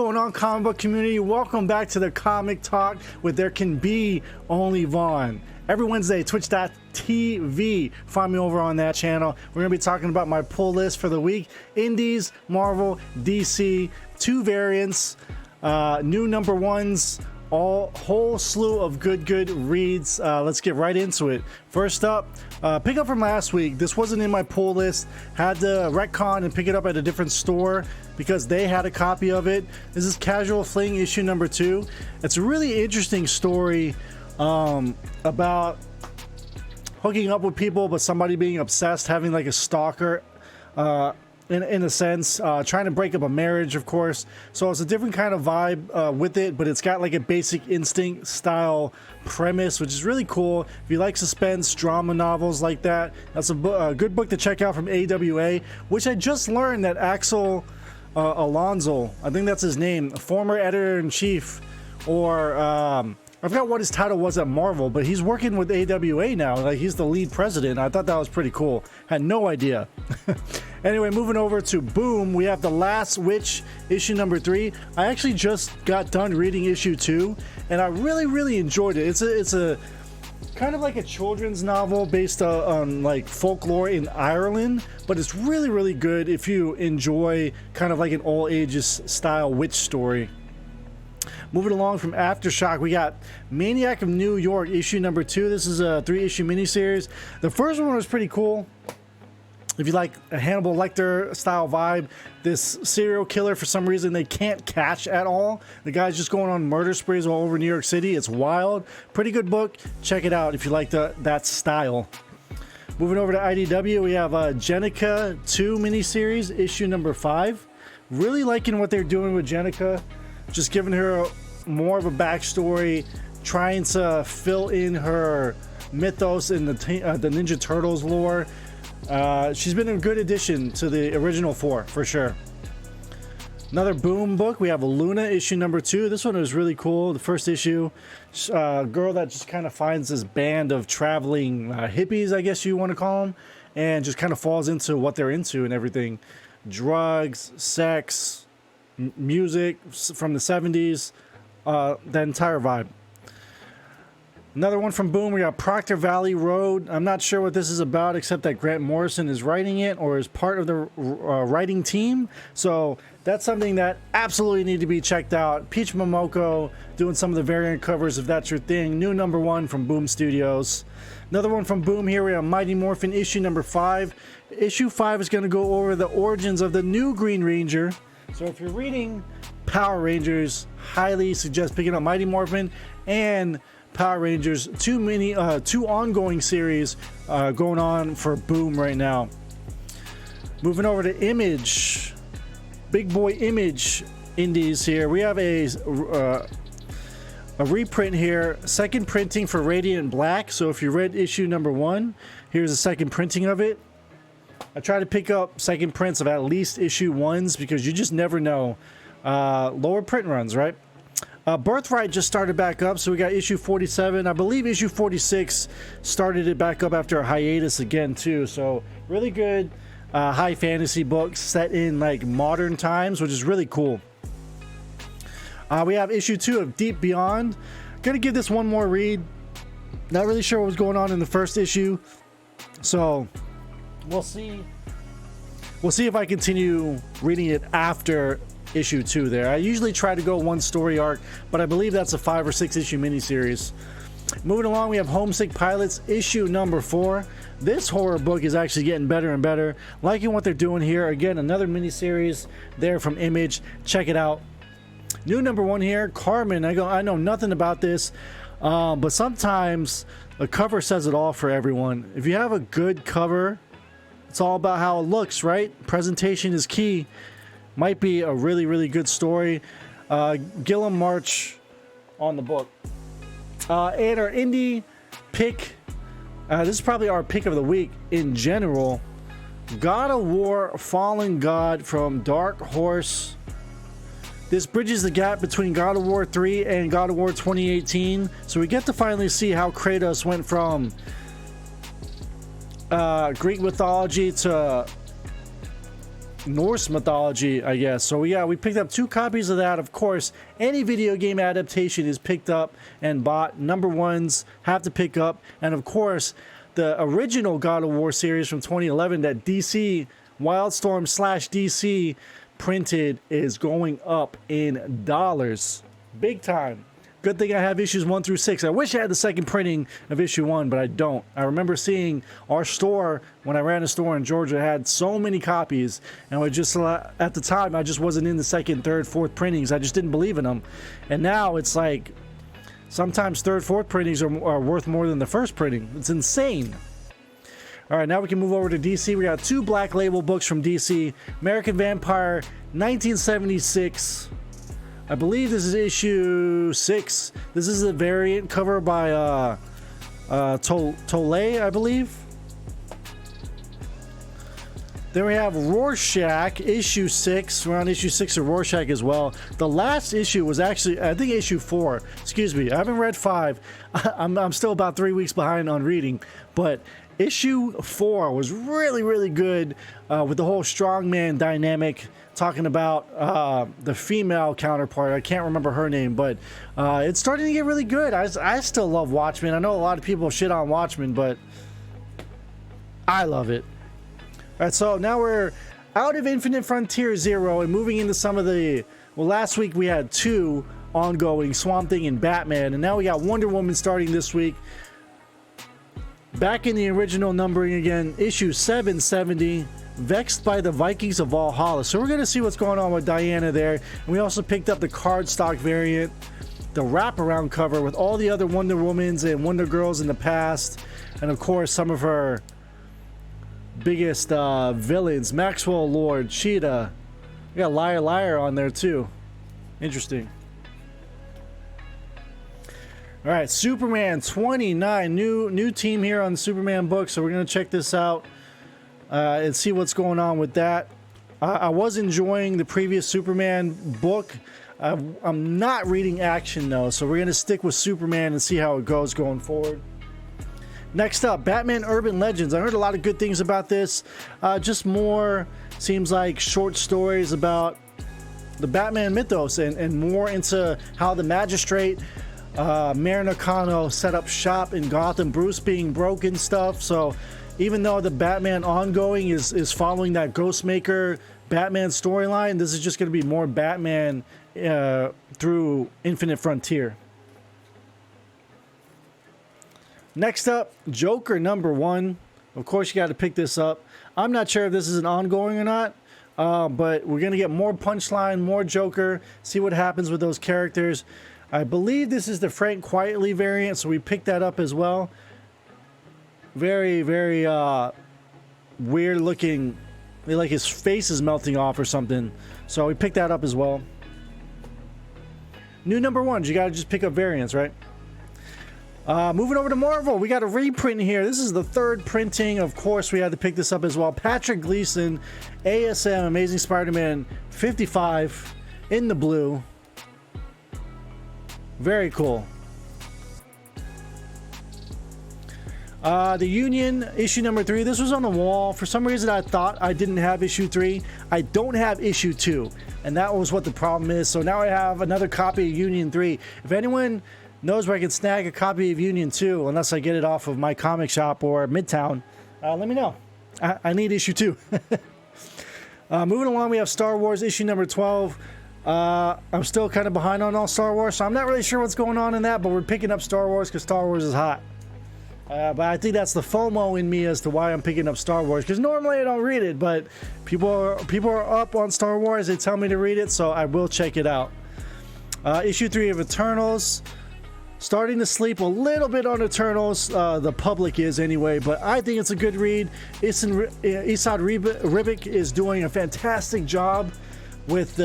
going on, comic book community? Welcome back to the Comic Talk with There Can Be Only Vaughn. Every Wednesday, twitch.tv. Find me over on that channel. We're going to be talking about my pull list for the week. Indies, Marvel, DC, 2 variants, new number ones, whole slew of good reads. Let's get right into it. First up, pick up from last week. This wasn't in my pull list. Had to retcon and pick it up at a different store because they had a copy of it. This is Casual Fling issue number 2. It's a really interesting story about hooking up with people, but somebody being obsessed, having like a stalker in a sense, trying to break up a marriage, of course. So it's a different kind of vibe with it, but it's got like a Basic Instinct style premise, which is really cool. If you like suspense drama novels like that, that's a good book to check out from AWA, which I just learned that Axel Alonso, I think that's his name, former editor-in-chief, or I forgot what his title was at Marvel, but he's working with AWA now. Like, he's the lead president. I thought that was pretty cool. Had no idea. Anyway, moving over to Boom, we have The Last Witch, issue number 3. I actually just got done reading issue 2, and I really enjoyed it. It's a kind of like a children's novel based on like folklore in Ireland, but it's really good if you enjoy kind of like an all ages style witch story. Moving along from Aftershock, we got Maniac of New York, issue number 2. This is a 3-issue miniseries. The first one was pretty cool. If you like a Hannibal Lecter style vibe, this serial killer, for some reason, they can't catch at all. The guy's just going on murder sprees all over New York City. It's wild. Pretty good book. Check it out if you like that style. Moving over to IDW, we have Jenica 2 miniseries, issue number 5. Really liking what they're doing with Jenica. Just giving her more of a backstory, trying to fill in her mythos in the Ninja Turtles lore. She's been a good addition to the original 4, for sure. Another Boom book, we have Luna, issue number 2. This one was really cool. The first issue, girl that just kind of finds this band of traveling hippies, I guess you want to call them, and just kind of falls into what they're into and everything. Drugs, sex, music from the 70s, that entire vibe. Another one from Boom, we got Proctor Valley Road. I'm not sure what this is about, except that Grant Morrison is writing it or is part of the writing team. So that's something that absolutely need to be checked out. Peach Momoko doing some of the variant covers, if that's your thing. New number 1 from Boom Studios. Another one from Boom here, we have Mighty Morphin, issue number 5. Issue 5 is going to go over the origins of the new Green Ranger. So if you're reading Power Rangers, highly suggest picking up Mighty Morphin and Power Rangers, 2 ongoing series going on for Boom right now. Moving over to Image, big boy Image indies here. We have a reprint here, second printing for Radiant Black. So if you read issue number 1, here's a second printing of it. I try to pick up second prints of at least issue 1s because you just never know. Lower print runs, right? Birthright just started back up, so we got issue 47. I believe issue 46 started it back up after a hiatus again too. So really good high fantasy book set in like modern times, which is really cool. We have issue 2 of Deep Beyond. Gonna give this one more read. Not really sure what was going on in the first issue, so we'll see if I continue reading it after issue 2 there. I usually try to go one story arc, but I believe that's a 5 or 6 issue miniseries. Moving along, we have Homesick Pilots, issue number 4. This horror book is actually getting better and better. Liking what they're doing here. Again, another miniseries there from Image. Check it out. New number 1 here, Carmen. I know nothing about this, but sometimes a cover says it all for everyone. If you have a good cover, it's all about how it looks, right? Presentation is key. Might be a really good story. Gilliam March on the book. And our indie pick, this is probably our pick of the week in general. God of War Fallen God from Dark Horse. This bridges the gap between God of War 3 and God of War 2018. So we get to finally see how Kratos went from Greek mythology to Norse mythology, I guess. So yeah, we picked up 2 copies of that. Of course, any video game adaptation is picked up and bought. Number ones have to pick up. And of course, the original God of War series from 2011 that DC, Wildstorm / DC printed is going up in dollars. Big time. Good thing I have issues 1 through 6. I wish I had the second printing of issue 1, but I don't. I remember seeing our store, when I ran a store in Georgia, had so many copies, and I just, at the time, I just wasn't in the second, third, fourth printings. I just didn't believe in them. And now it's like, sometimes third, fourth printings are worth more than the first printing. It's insane. All right, now we can move over to DC. We got 2 Black Label books from DC. American Vampire, 1976. I believe this is issue 6. This is a variant cover by Tolay, I believe. Then we have Rorschach, issue 6. We're on issue 6 of Rorschach as well. The last issue was actually, I think, issue 4. Excuse me, I haven't read 5. I'm still about 3 weeks behind on reading. But issue 4 was really, really good with the whole strongman dynamic. Talking about the female counterpart. I can't remember her name, but it's starting to get really good. I still love Watchmen. I know a lot of people shit on Watchmen, but I love it. All right, so now we're out of Infinite Frontier 0 and moving into some of the... Well, last week we had 2 ongoing, Swamp Thing and Batman, and now we got Wonder Woman starting this week. Back in the original numbering again, issue 770. Vexed by the Vikings of Valhalla. So we're going to see what's going on with Diana there. And we also picked up the cardstock variant, the wraparound cover with all the other Wonder Womans and Wonder Girls in the past. And of course, some of her biggest villains, Maxwell Lord, Cheetah. We got Liar Liar on there too. Interesting. All right, Superman 29. New team here on the Superman book. So we're going to check this out. And see what's going on with that. I was enjoying the previous Superman book. I'm not reading action though, so we're going to stick with Superman and see how it goes going forward. Next up, Batman Urban Legends. I heard a lot of good things about this. Just more, seems like short stories about the Batman mythos and more into how the Magistrate, Mayor Nakano, set up shop in Gotham, Bruce being broken stuff. So even though the Batman ongoing is following that Ghostmaker Batman storyline, this is just going to be more Batman through Infinite Frontier. Next up, Joker #1. Of course, you got to pick this up. I'm not sure if this is an ongoing or not, but we're going to get more Punchline, more Joker, see what happens with those characters. I believe this is the Frank Quietly variant, so we picked that up as well. Very, very weird looking, like his face is melting off or something. So we picked that up as well. New #1s, you gotta just pick up variants, right? Moving over to Marvel, we got a reprint here. This is the 3rd printing. Of course, we had to pick this up as well. Patrick Gleason, ASM, Amazing Spider-Man 55 in the blue. Very cool. The Union, issue #3. This was on the wall. For some reason, I thought I didn't have issue 3. I don't have issue 2. And that was what the problem is. So now I have another copy of Union 3. If anyone knows where I can snag a copy of Union 2, unless I get it off of my comic shop or Midtown, let me know. I need issue 2. Moving along, we have Star Wars, issue #12. I'm still kind of behind on all Star Wars, so I'm not really sure what's going on in that, but we're picking up Star Wars because Star Wars is hot. But I think that's the FOMO in me as to why I'm picking up Star Wars, because normally I don't read it, but people are up on Star Wars. They tell me to read it, so I will check it out. Issue 3 of Eternals. Starting to sleep a little bit on Eternals. The public is anyway, but I think it's a good read. Esad Ribic is doing a fantastic job with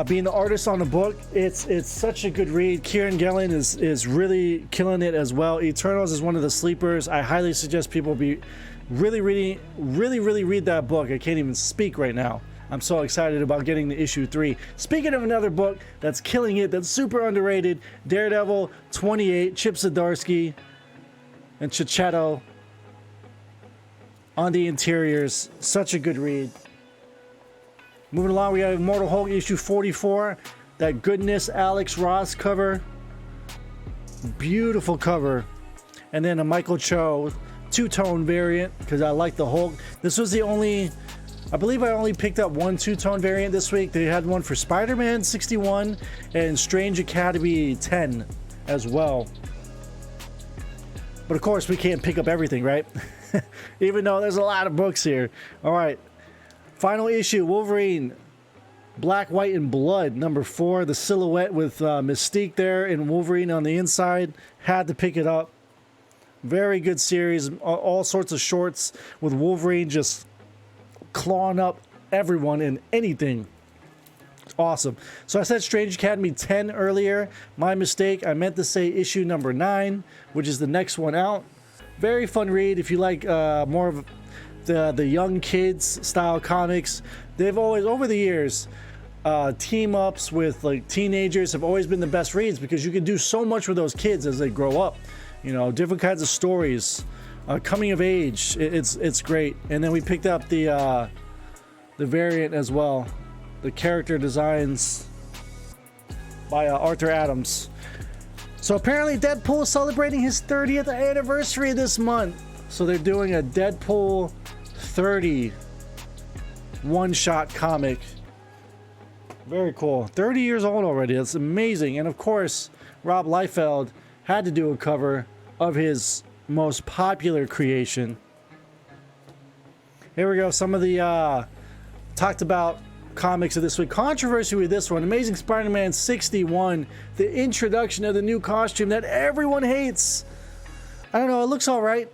being the artist on the book. It's such a good read. Kieran Gillen is really killing it as well. Eternals is one of the sleepers. I highly suggest people be really read that book. I can't even speak right now. I'm so excited about getting to issue 3. Speaking of another book that's killing it, that's super underrated, Daredevil 28, Chip Zdarsky and Chichetto. on the interiors. Such a good read. Moving along, we have Immortal Hulk issue 44. That Goodness Alex Ross cover. Beautiful cover. And then a Michael Cho two-tone variant, because I like the Hulk. This was the only, I believe I only picked up one two-tone variant this week. They had one for Spider-Man 61 and Strange Academy 10 as well. But of course, we can't pick up everything, right? Even though there's a lot of books here. All right. Final issue, Wolverine, Black, White, and Blood, number 4. The silhouette with Mystique there and Wolverine on the inside. Had to pick it up. Very good series. All sorts of shorts with Wolverine just clawing up everyone and anything. Awesome. So I said Strange Academy 10 earlier. My mistake. I meant to say issue number 9, which is the next one out. Very fun read if you like more of the young kids style comics. They've always, over the years, team ups with like teenagers have always been the best reads, because you can do so much with those kids as they grow up. You know, different kinds of stories, coming of age. It's great. And then we picked up the variant as well, the character designs by Arthur Adams. So apparently Deadpool is celebrating his 30th anniversary this month. So they're doing a Deadpool 30 one-shot comic. Very cool. 30 years old already. That's amazing. And of course, Rob Liefeld had to do a cover of his most popular creation. Here we go. Some of the talked about comics of this week. Controversy with this one. Amazing Spider-Man 61. The introduction of the new costume that everyone hates. I don't know. It looks all right.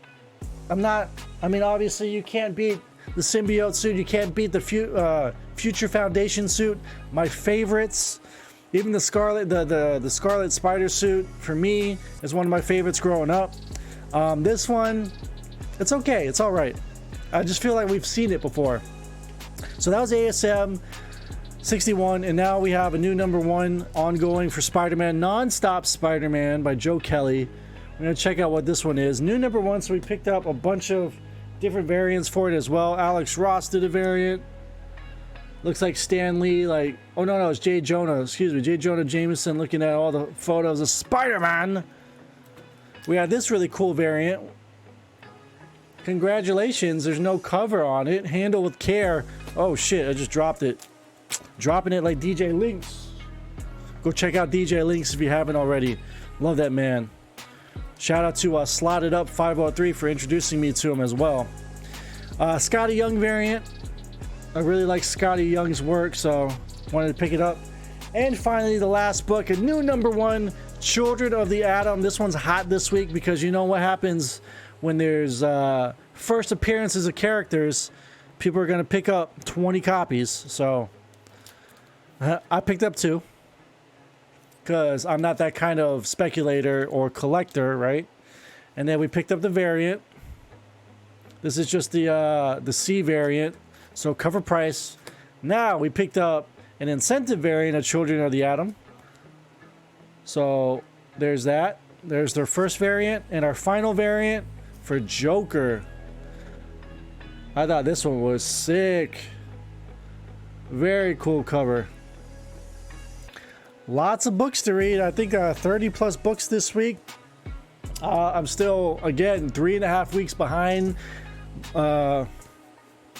I mean, obviously you can't beat the symbiote suit. You can't beat the Future Foundation suit. My favorites. Even the Scarlet Spider suit, for me, is one of my favorites growing up. This one, it's okay. It's all right. I just feel like we've seen it before. So that was ASM 61, and now we have a new number 1 ongoing for Spider-Man, Non-Stop Spider-Man by Joe Kelly. We're going to check out what this one is. New number 1, so we picked up a bunch of different variants for it as well. Alex Ross did a variant. Looks like Stan Lee, like, oh no, it's J. Jonah, excuse me, J. Jonah Jameson looking at all the photos of Spider-Man. We have this really cool variant. Congratulations, there's no cover on it. Handle with care. Oh shit, I just dropped it. Dropping it like DJ Lynx. Go check out DJ Lynx if you haven't already. Love that man. Shout out to Slotted Up 503 for introducing me to him as well. Scotty Young variant. I really like Scotty Young's work, so wanted to pick it up. And finally, the last book, a new number 1, Children of the Atom. This one's hot this week because you know what happens when there's first appearances of characters. People are going to pick up 20 copies. So I picked up 2 because I'm not that kind of speculator or collector, right? And then we picked up the variant. This is just the C variant. So cover price. Now we picked up an incentive variant of Children of the Atom. So there's that. There's their first variant and our final variant for Joker. I thought this one was sick. Very cool cover. Lots of books to read. I think 30 plus books this week. I'm still, again, 3.5 weeks behind.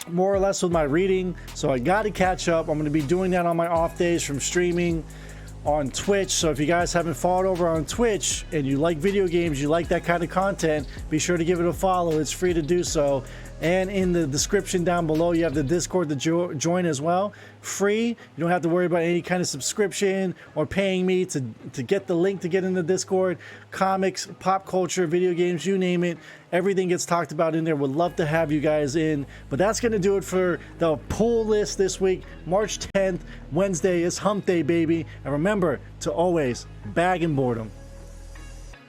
More or less with my reading, so I got to catch up. I'm going to be doing that on my off days from streaming on Twitch. So if you guys haven't followed over on Twitch and you like video games, you like that kind of content, be sure to give it a follow. It's free to do so. And in the description down below, you have the Discord to join as well. Free. You don't have to worry about any kind of subscription or paying me to get the link to get in the Discord. Comics, pop culture, video games, you name it. Everything gets talked about in there. Would love to have you guys in. But that's going to do it for the pull list this week. March 10th, Wednesday is Hump Day, baby. And remember to always bag and boredom.